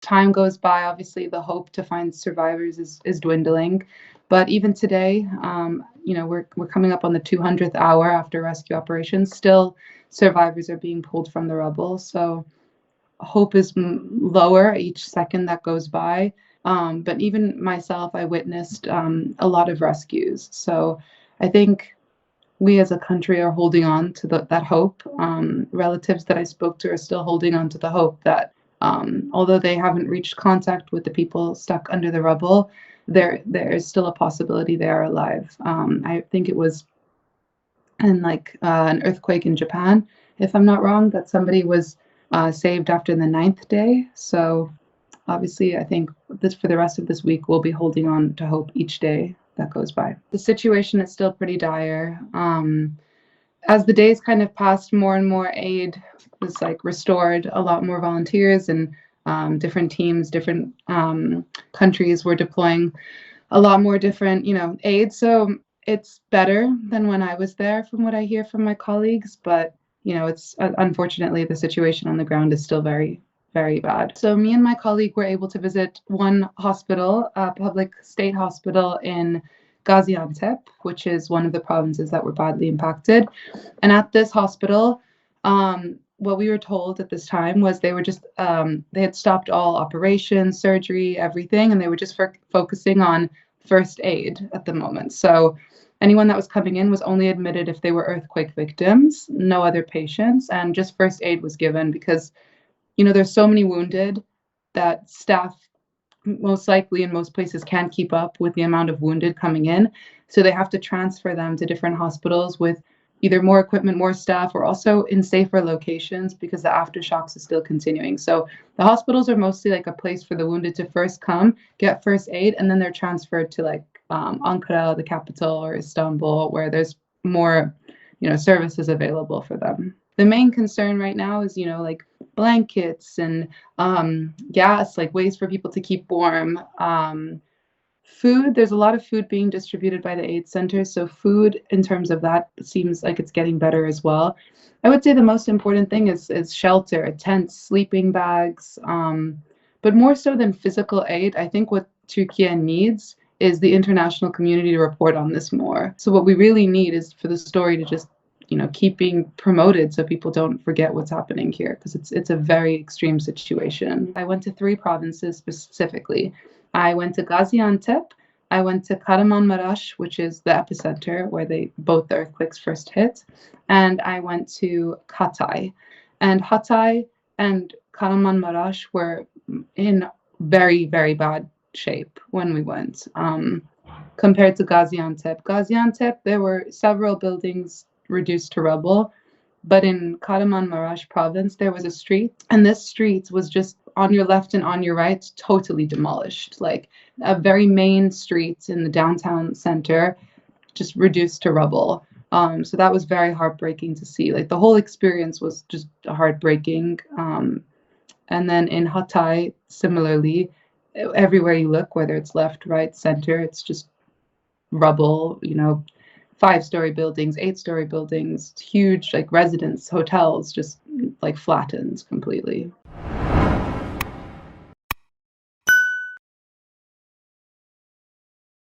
time goes by, obviously the hope to find survivors is dwindling. But even today, we're coming up on the 200th hour after rescue operations. Still, survivors are being pulled from the rubble. So hope is lower each second that goes by. But even myself, I witnessed a lot of rescues. So I think we as a country are holding on to that hope. Relatives that I spoke to are still holding on to the hope that although they haven't reached contact with the people stuck under the rubble, there is still a possibility they are alive. I think it was in an earthquake in Japan, if I'm not wrong, that somebody was saved after the 9th day. So obviously, I think for the rest of this week, we'll be holding on to hope each day that goes by. The situation is still pretty dire. As the days kind of passed, more and more aid was restored. A lot more volunteers and different teams, different countries were deploying a lot more different, aid. So it's better than when I was there, from what I hear from my colleagues. But it's unfortunately the situation on the ground is still very, very bad. So me and my colleague were able to visit one hospital, a public state hospital in Gaziantep, which is one of the provinces that were badly impacted. And at this hospital, what we were told at this time was they were just, they had stopped all operations, surgery, everything, and they were just focusing on first aid at the moment. So anyone that was coming in was only admitted if they were earthquake victims, no other patients, and just first aid was given because, there's so many wounded that staff most likely in most places can't keep up with the amount of wounded coming in. So they have to transfer them to different hospitals with either more equipment, more staff, or also in safer locations because the aftershocks is still continuing. So the hospitals are mostly a place for the wounded to first come, get first aid, and then they're transferred to Ankara, the capital, or Istanbul, where there's more, services available for them. The main concern right now is, blankets and gas, ways for people to keep warm. Food, there's a lot of food being distributed by the aid centers. So food in terms of that seems like it's getting better as well. I would say the most important thing is shelter, tents, sleeping bags. But more so than physical aid, I think what Turkey needs is the international community to report on this more. So what we really need is for the story to just keep being promoted so people don't forget what's happening here, because it's a very extreme situation. I went to 3 provinces specifically. I went to Gaziantep, I went to Kahramanmaraş, which is the epicenter where both the earthquakes first hit, and I went to Hatay. And Hatay and Kahramanmaraş were in very, very bad shape when we went. Compared to Gaziantep. Gaziantep, there were several buildings reduced to rubble, but in Kahramanmaraş province, there was a street, and this street was just on your left and on your right, totally demolished. A very main street in the downtown center, just reduced to rubble. So that was very heartbreaking to see. The whole experience was just heartbreaking. And then in Hatay, similarly, everywhere you look, whether it's left, right, center, it's just rubble, 5-story buildings, 8-story buildings, huge residence hotels, just flattened completely.